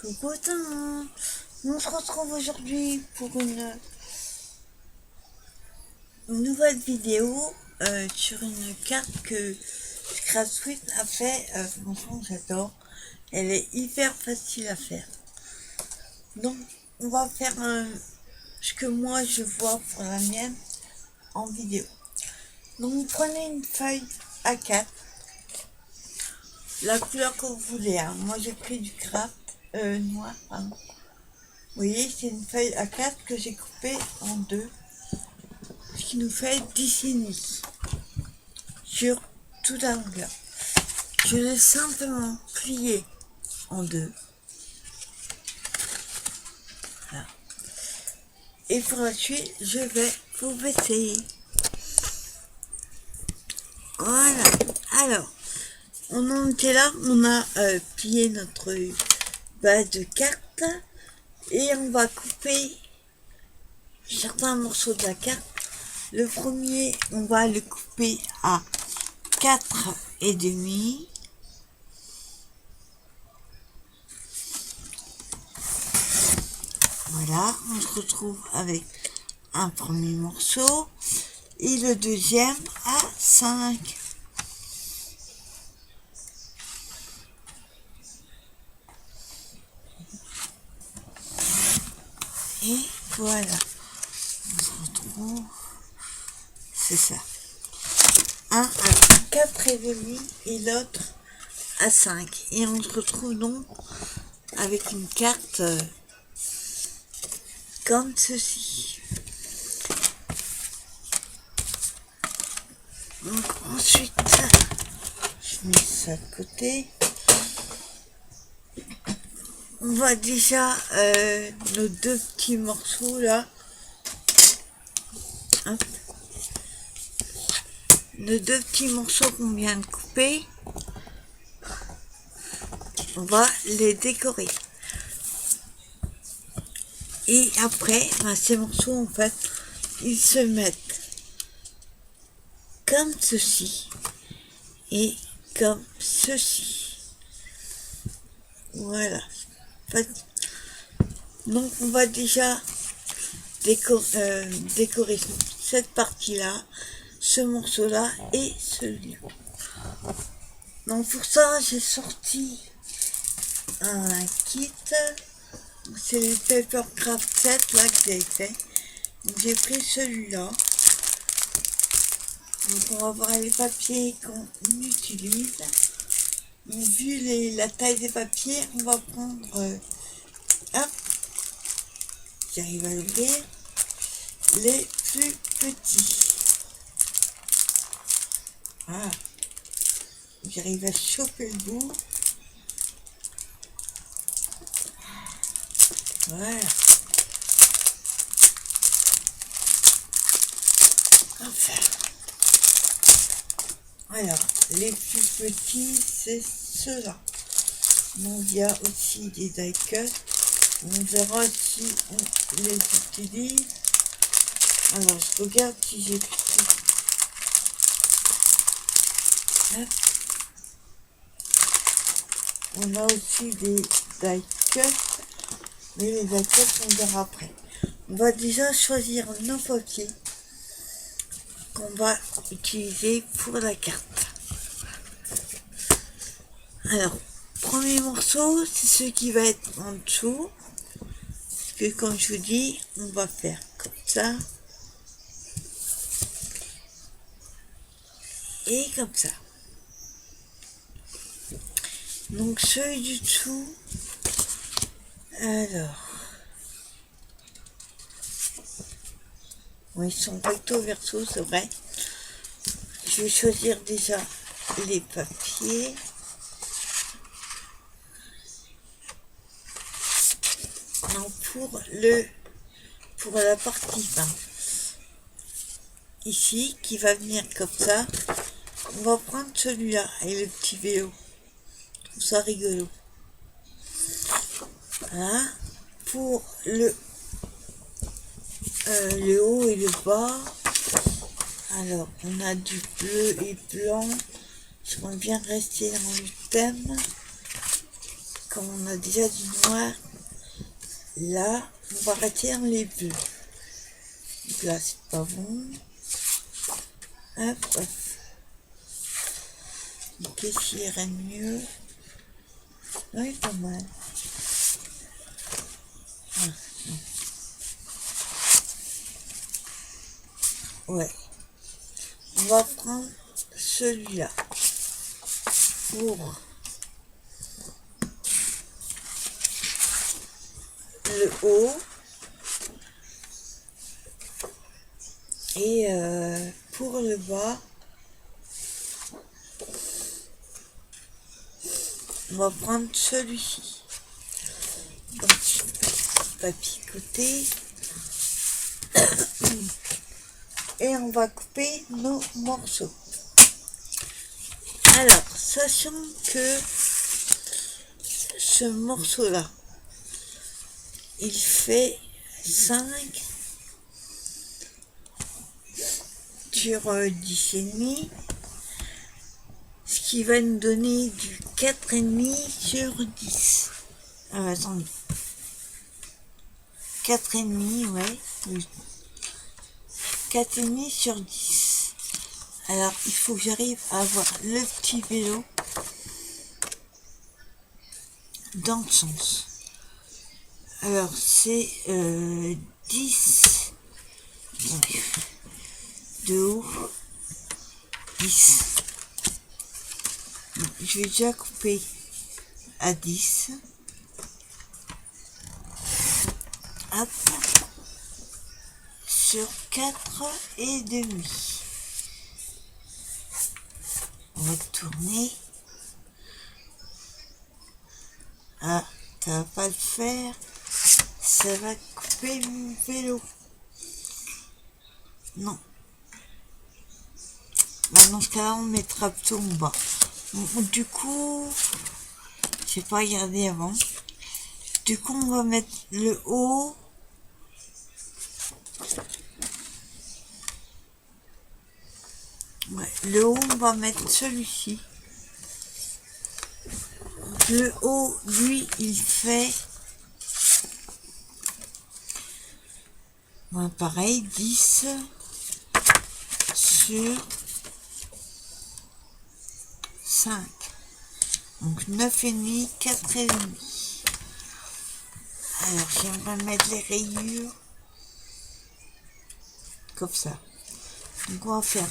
Coucou, on se retrouve aujourd'hui pour une nouvelle vidéo sur une carte que Scratchswift a fait. Franchement, j'adore. Elle est hyper facile à faire. Donc, on va faire ce que moi je vois pour la mienne en vidéo. Donc, vous prenez une feuille A4, la couleur que vous voulez. Hein. Moi, j'ai pris du craft noir. Pardon. Vous voyez, c'est une feuille A4 que j'ai coupée en deux, ce qui nous fait 10,5 sur toute la longueur. Je l'ai simplement plié en deux. Voilà. Et pour la suite, je vais vous baisser. Voilà. Alors, on en était là, on a plié notre base de cartes et on va couper certains morceaux de la carte. Le premier, on va le couper à 4,5. Voilà, on se retrouve avec un premier morceau et le deuxième à 5. Et voilà, on se retrouve, c'est ça. Un à 4,5 et l'autre à 5. Et on se retrouve donc avec une carte comme ceci. Donc ensuite, je mets ça de côté. On voit déjà nos deux petits morceaux là. Hop. Nos deux petits morceaux qu'on vient de couper. On va les décorer. Et après, ces morceaux, en fait, ils se mettent comme ceci et comme ceci. Voilà. En fait, donc, on va déjà décorer cette partie-là, ce morceau-là et celui-là. Donc, pour ça, j'ai sorti un kit. C'est le Papercraft 7 là que j'ai fait. Donc j'ai pris celui-là. Donc on va voir les papiers qu'on utilise. Donc, vu la taille des papiers, on va prendre hop, j'arrive à l'ouvrir, les plus petits. Voilà. J'arrive à choper le bout. Voilà. Enfin. Alors, les plus petits, c'est ceux-là. Donc, il y a aussi des die cuts. On verra si on les utilise. Alors, je regarde si j'ai pris. Hop. On a aussi des die cuts. Mais les die cuts, on verra après. On va déjà choisir nos papiers qu'on va utiliser pour la carte. Alors, premier morceau, c'est ce qui va être en dessous. Parce que comme je vous dis, on va faire comme ça. Et comme ça. Donc ceux du dessous. Alors. Oui, ils sont recto verso, c'est vrai. Je vais choisir déjà les papiers. Non, pour la partie 20. Ici, qui va venir comme ça. On va prendre celui-là et le petit vélo. Je trouve ça rigolo. Voilà. Pour le haut et le bas. Alors, on a du bleu et blanc. J'aimerais bien rester dans le thème. Comme on a déjà du noir, là, on va retirer les bleus. Donc là, c'est pas bon. Hop, hop. Donc qu'est-ce qui irait mieux? Oui, pas mal. Ah, ouais. On va prendre celui-là pour le haut et pour le bas, on va prendre celui-ci. Donc, on va picoter et on va couper nos morceaux. Alors, sachant que ce morceau-là, il fait 5 sur 10,5, ce qui va nous donner du 4,5 sur 10. Ah, attendez. 4,5, ouais. Oui. 4,5 sur 10. Alors, il faut que j'arrive à avoir le petit vélo dans le sens. Alors, c'est 10 de haut, 10. Je vais déjà couper à 10. Hop. Sur 4,5. On va tourner. Ah, ça va pas le faire. Ça va couper mon vélo. Non. Bah, dans ce cas-là, on mettra plutôt en bas. Du coup, j'ai pas regardé avant. Du coup, on va mettre le haut. Ouais, le haut, on va mettre celui-ci. Le haut, lui, il fait... Ouais, pareil, 10 sur 5. Donc 9,5, 4,5. Alors, j'aimerais mettre les rayures comme ça. Donc, on va faire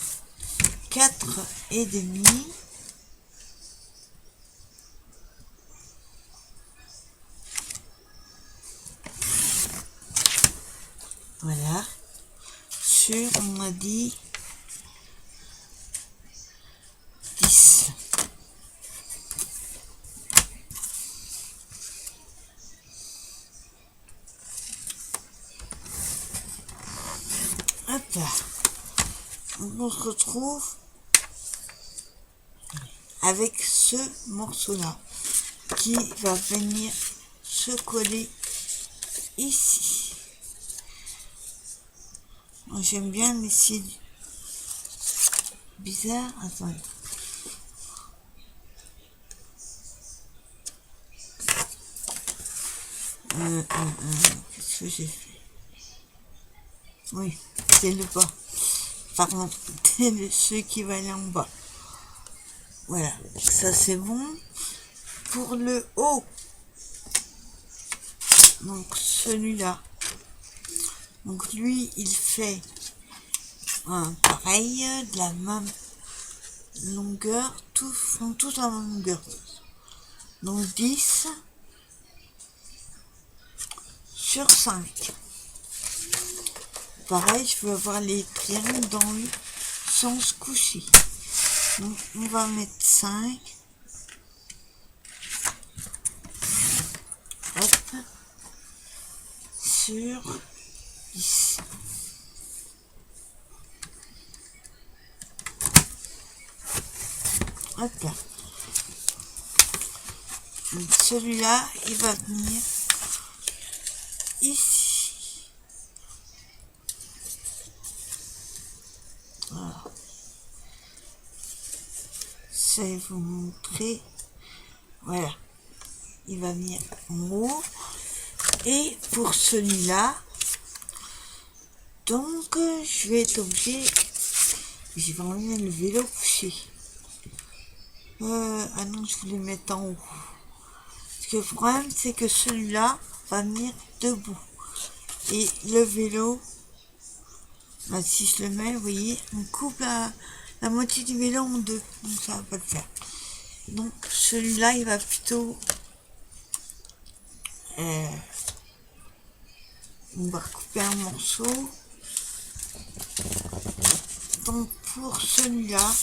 4,5. Voilà. Sur, on a dit 10. Hop là. On se retrouve avec ce morceau-là qui va venir se coller ici. J'aime bien laisser bizarre. Attendez. Qu'est-ce que j'ai fait? Oui, c'est le bas. Pardon, c'est celui qui va aller en bas. Voilà, ça c'est bon. Pour le haut, donc celui-là, donc lui il fait pareil, de la même longueur, font tous la même longueur. Donc 10 sur 5. Pareil, je veux avoir les triangles dans le sens couché. Donc on va mettre 5. Hop. Sur 10. Hop là. Donc celui-là, il va venir ici. Voilà. Je vais vous montrer. Voilà. il va venir en haut. Et pour celui-là, donc je vais être obligé, je vais enlever le vélo couché. Ah non, je voulais mettre en haut. Parce que le problème, c'est que celui-là va venir debout. Et le vélo, bah, si je le mets, vous voyez, on coupe la moitié du vélo en deux. Donc ça va pas le faire. Donc celui-là, il va plutôt... on va recouper un morceau. Donc pour celui-là,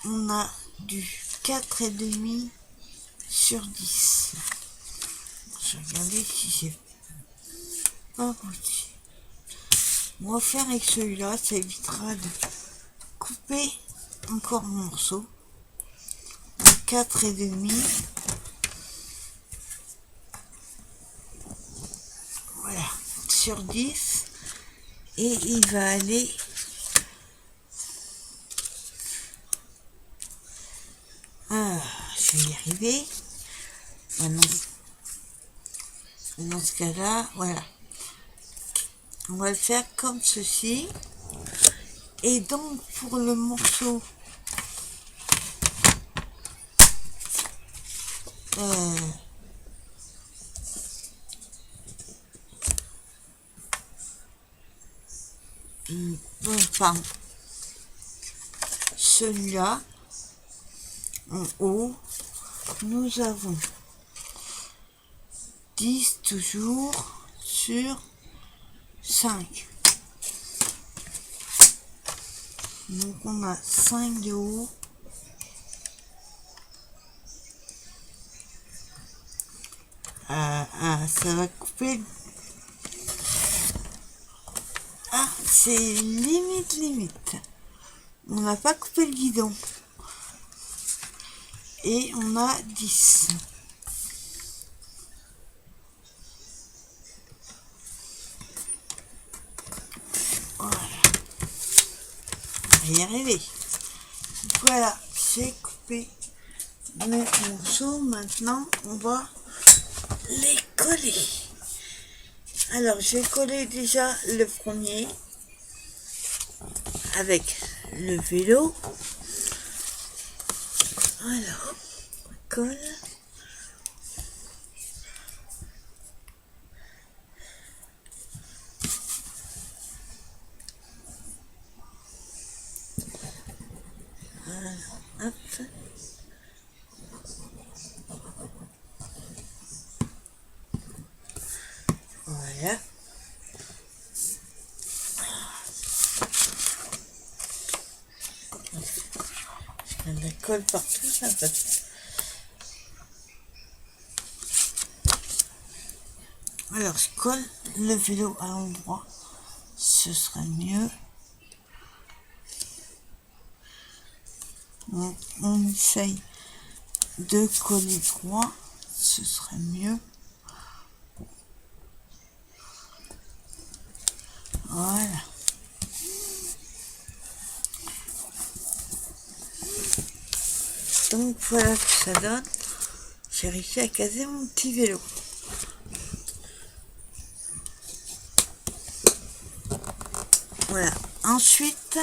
on a du 4,5 sur 10. Je vais regarder si j'ai pas abouti. On va faire avec celui-là, ça évitera de couper encore un morceau. 4,5. Voilà, sur 10. Et il va aller... je vais y arriver. Maintenant, dans ce cas-là, voilà. On va le faire comme ceci. Et donc, pour le morceau... enfin, celui-là, en haut, nous avons 10 toujours sur 5. Donc on a 5 de haut. Ça va couper. Ah, c'est limite. On n'a pas coupé le guidon. Et on a 10. Voilà. On va y arriver. Voilà, c'est coupé mes morceaux. Maintenant, on va les coller. Alors, je vais coller déjà le premier avec le vélo. Alors, on colle. Voilà, hop. Voilà. Je mets de la colle partout, ça passe. Alors, je colle le vélo à l'endroit. Ce serait mieux. On essaye de coller droit. Ce serait mieux. Voilà. Donc voilà ce que ça donne. J'ai réussi à caser mon petit vélo. Voilà. Ensuite,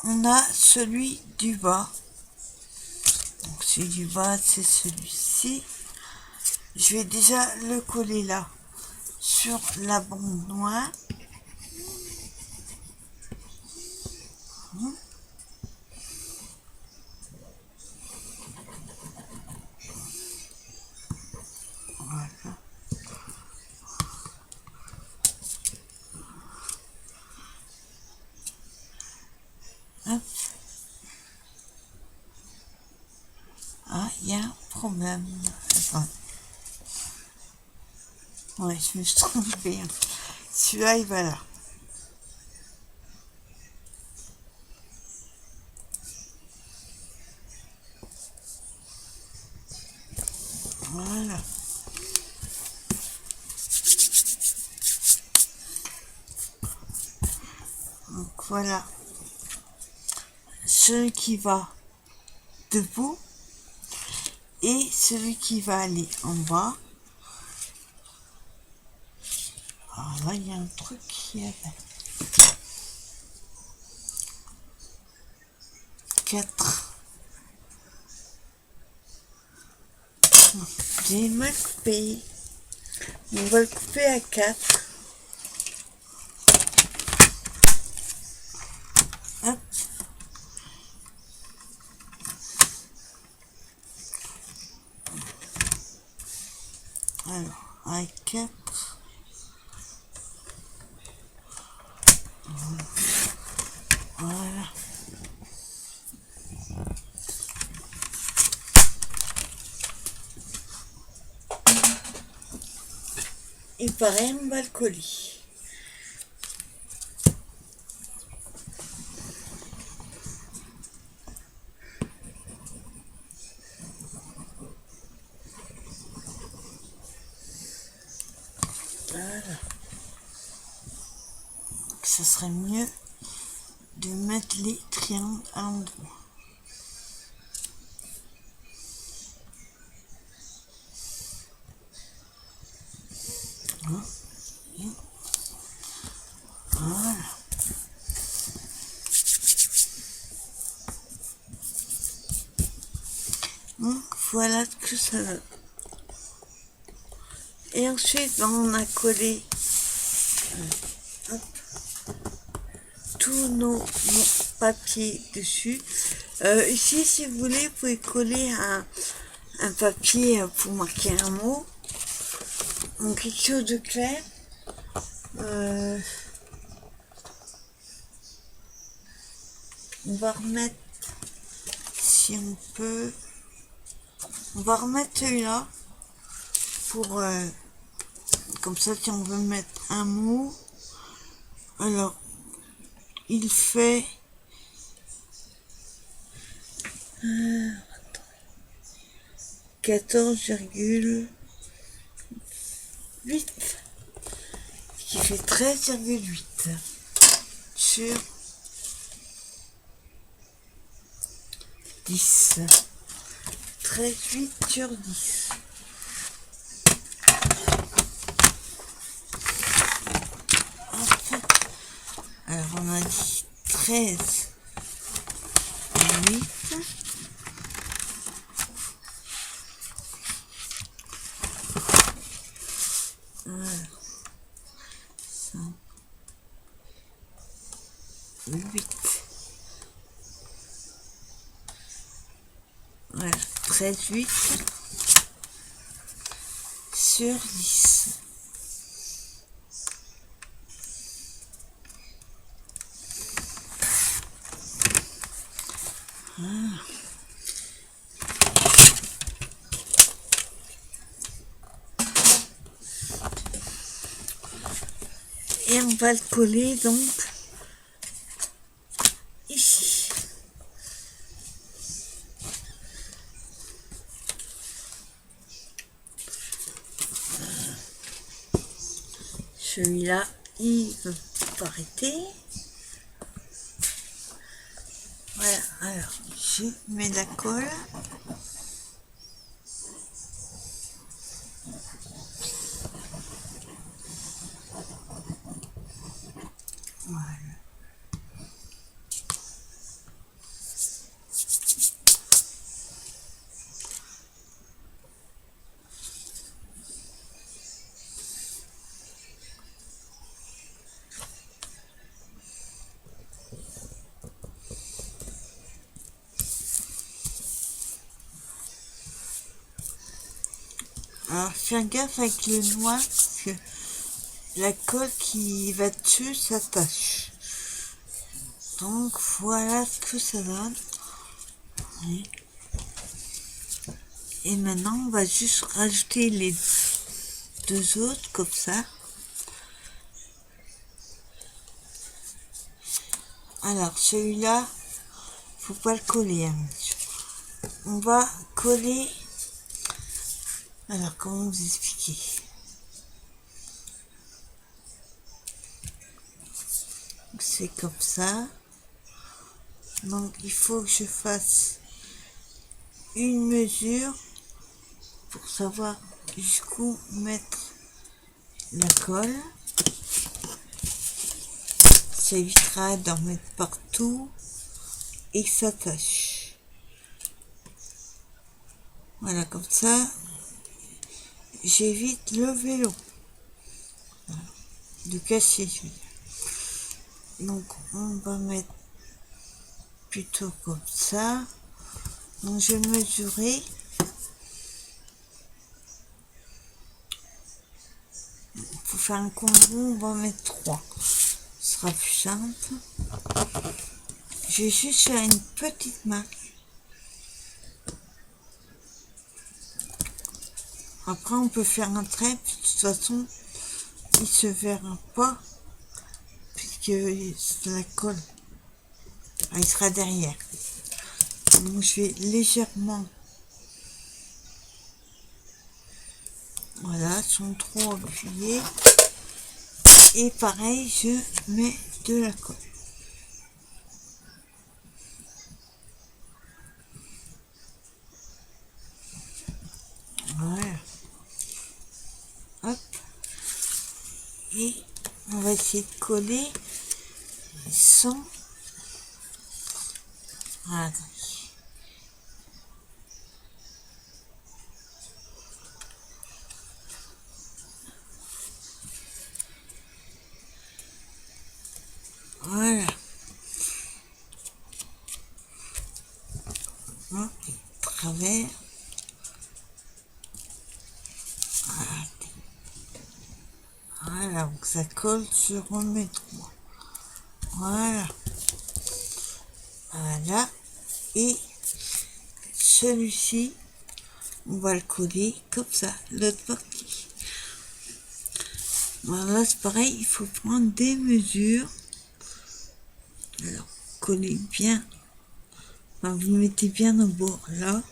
on a celui du bas. Donc celui du bas, c'est celui-ci. Je vais déjà le coller là, sur la bande noire. Voilà. Hop. Ah, il y a un problème. Attends. Ouais, je me suis trompée. Celui-là, il va là. Voilà. Donc voilà. Celui qui va debout. et celui qui va aller en bas. Alors là, il y a un truc qui est 4. J'ai mal coupé. On va le couper à 4. Hop. Alors, à 4. Voilà. Et pareil, on va le coller. Voilà. Ça serait mieux de mettre les triangles à l'endroit. Voilà. Donc voilà ce que ça donne. Et ensuite on a collé tous nos papiers dessus. Ici, si vous voulez, vous pouvez coller un papier pour marquer un mot. Donc quelque chose de clair. On va remettre, si on peut, on va remettre celui-là pour, comme ça, si on veut mettre un mot. Alors, il fait 14,8 qui fait 13,8 sur 10. 13,8 sur 10. Hop. Alors on a dit 13,8. Voilà. 5, 8. Voilà, 13,8 sur 10. Ah. Et on va le coller donc ici. Celui-là, il veut pas arrêter. Voilà, alors je mets la colle. Voilà. Alors faire gaffe avec le noir parce que la colle qui va dessus s'attache. Donc voilà ce que ça donne. Et maintenant on va juste rajouter les deux autres comme ça. Alors celui-là, faut pas le coller, hein. On va coller. Alors comment vous expliquer? C'est comme ça. Donc il faut que je fasse une mesure pour savoir jusqu'où mettre la colle. Ça évitera d'en mettre partout et que ça tâche. Voilà, comme ça, j'évite le vélo. Voilà, de casser, je veux dire. Donc, on va mettre plutôt comme ça. Donc, je vais mesurer. Pour faire un combo, on va mettre 3. Ce sera plus simple. Je vais juste faire une petite marque. Après, on peut faire un trait. De toute façon, il se verra pas puisque la colle, il sera derrière. Donc, je vais légèrement, voilà, sans trop appuyer. Et pareil, je mets de la colle. Voilà. Hop. Et on va essayer de coller sans... Voilà. Voilà. Hop, travers. Voilà, donc ça colle sur mes 3. Voilà. Voilà. Et celui-ci, on va le coller comme ça, l'autre partie. Voilà, c'est pareil, il faut prendre des mesures. Alors, collez bien. Enfin, vous le mettez bien au bord là,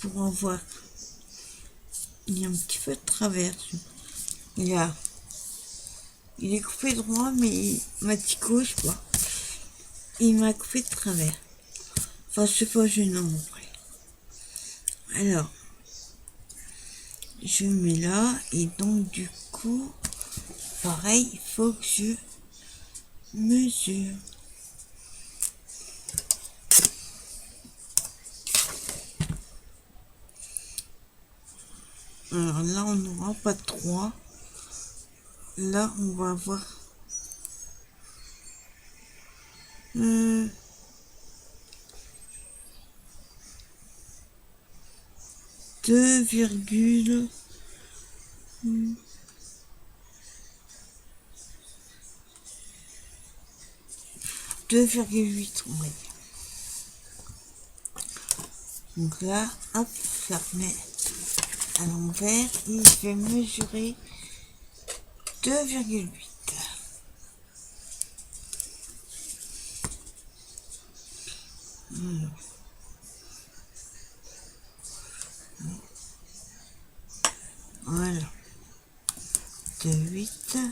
pour en voir. Il y a un petit peu de travers. Il est coupé droit, mais ma petite gauche, quoi. Il m'a coupé de travers. Enfin, c'est pas gênant, après. Alors, je mets là, et donc, du coup, pareil, il faut que je mesure. Alors là, on n'aura pas 3. Là, on va avoir 2,8, on va dire. Donc là, hop, ça remet à l'envers et je vais mesurer 2,8. Voilà. 2,8.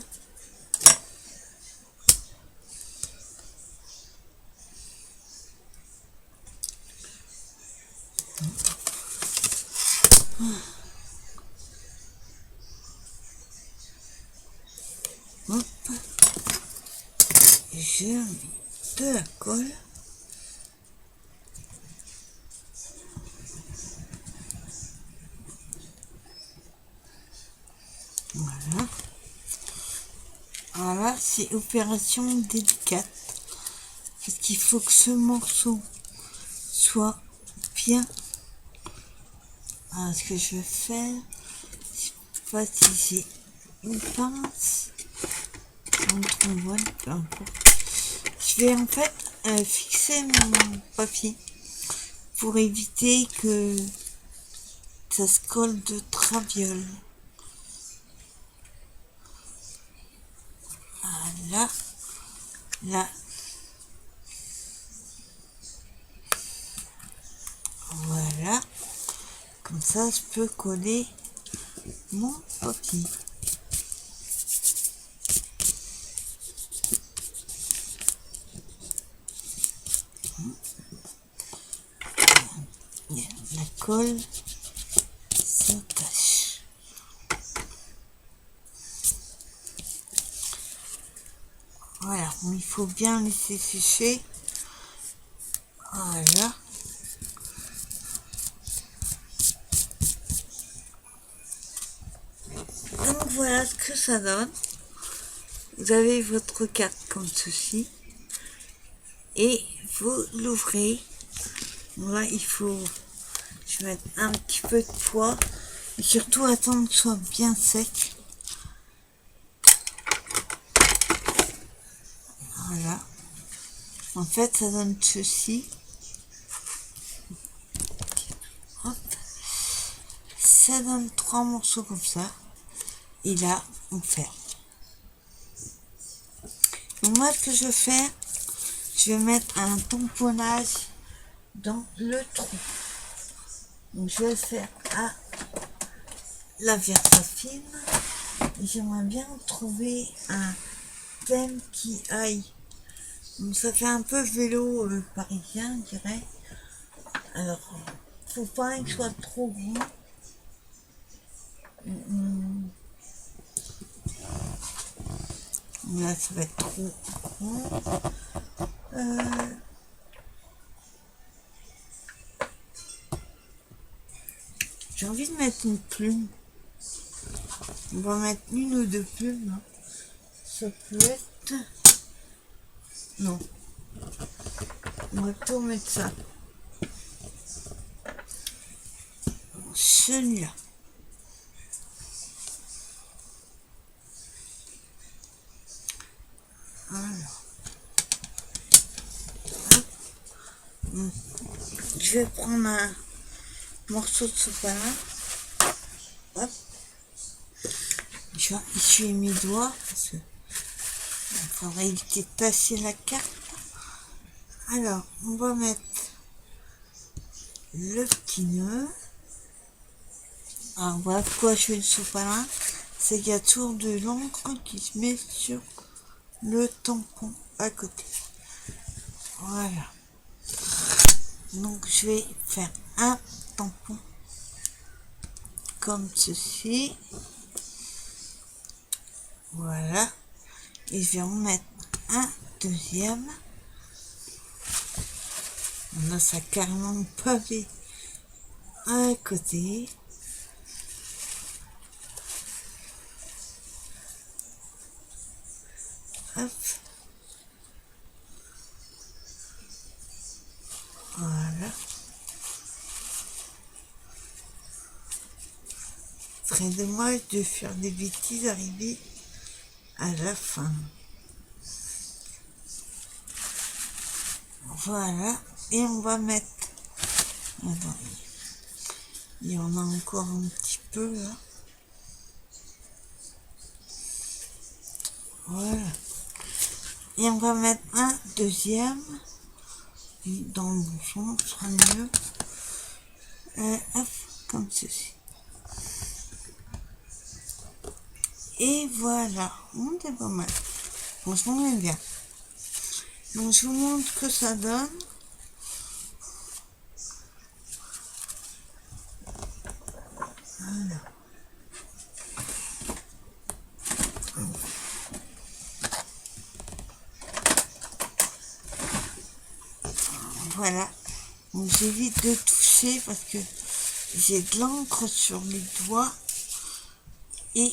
Hop. Je mets de la colle. Voilà. Voilà, c'est opération délicate. Parce qu'il faut que ce morceau soit bien. Alors, ce que je vais faire, je sais pas si j'ai une pince, un trombone, peu importe. Je vais en fait fixer mon papier pour éviter que ça se colle de traviole. Voilà. Là. Voilà. Comme ça, je peux coller mon papier. La colle il faut bien laisser sécher. Voilà. Donc voilà ce que ça donne. Vous avez votre carte comme ceci. Et vous l'ouvrez. Voilà, il faut... Je vais mettre un petit peu de poids. Et surtout attendre que ce soit bien sec. Voilà. En fait, ça donne ceci. Hop. Ça donne 3 morceaux comme ça. Et là, on ferme. Donc moi, ce que je vais faire, je vais mettre un tamponnage dans le trou. Donc je vais faire à la Versafine. J'aimerais bien trouver un thème qui aille. Donc ça fait un peu vélo parisien, je dirais. Alors, faut pas qu'il soit trop grand. Là, ça va être trop grand. J'ai envie de mettre une plume. On va mettre une ou 2 plumes. Hein. Ça peut être... Non. On va tout mettre ça. Celui-là. Alors. Je vais prendre un morceau de sopalin. Hop. Je vais essuyer mes doigts parce que il faudrait éviter de tasser la carte. Alors, on va mettre le petit nœud. Alors, voilà pourquoi je fais le sopalin. C'est qu'il y a toujours de l'encre qui se met sur le tampon à côté. Voilà. Donc, je vais faire un tampon comme ceci. Voilà. Et je vais en mettre un deuxième. Là, ça a carrément pavé à côté. Hop. Voilà. Très dommage de faire des bêtises arriver à la fin. Voilà. Et on va mettre... Attends. Il y en a encore un petit peu là. Voilà. Et on va mettre un deuxième. Et dans le bouchon, ce sera mieux. Hop, comme ceci. Et voilà, on est pas mal. Franchement, on est bien. Donc, je vous montre ce que ça donne. Voilà. Voilà. Donc, j'évite de toucher parce que j'ai de l'encre sur les doigts et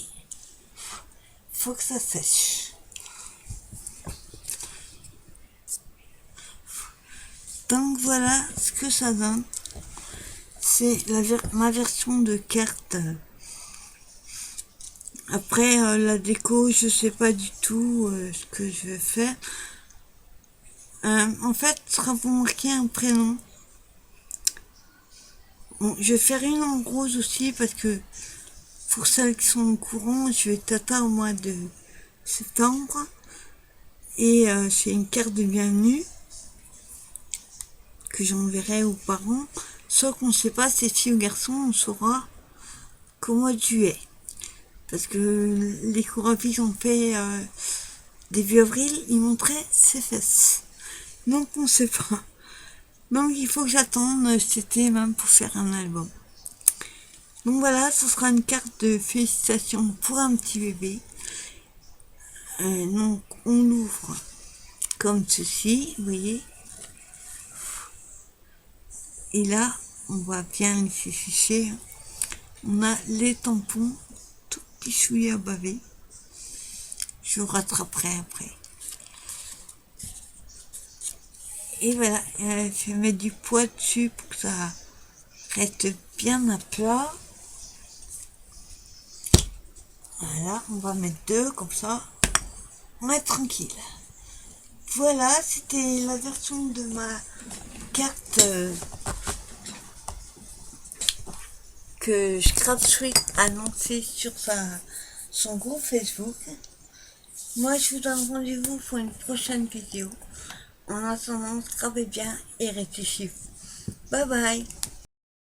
faut que ça sèche. Donc voilà ce que ça donne. C'est ma version de carte. Après la déco, je sais pas du tout ce que je vais faire. En fait, ce sera pour marquer un prénom. Bon, je vais faire une en rose aussi parce que pour celles qui sont au courant, je vais tata au mois de septembre. Et c'est une carte de bienvenue que j'enverrai aux parents. Sauf qu'on ne sait pas si c'est fille ou garçon, on saura qu'au mois de juillet. Parce que les chorégraphes ont fait début avril, ils montraient ses fesses. Donc on ne sait pas. Donc il faut que j'attende cet été même pour faire un album. Donc voilà, ce sera une carte de félicitations pour un petit bébé. Donc on l'ouvre comme ceci, vous voyez. Et là, on voit bien les fichiers. On a les tampons, tout petit chouïa bavé. Je vous rattraperai après. Et voilà, je vais mettre du poids dessus pour que ça reste bien à plat. Voilà, on va mettre 2 comme ça. On va être tranquille. Voilà, c'était la version de ma carte que Scratchwick a lancée sur son groupe Facebook. Moi, je vous donne rendez-vous pour une prochaine vidéo. En attendant, scrapez bien et réfléchissez. Bye bye.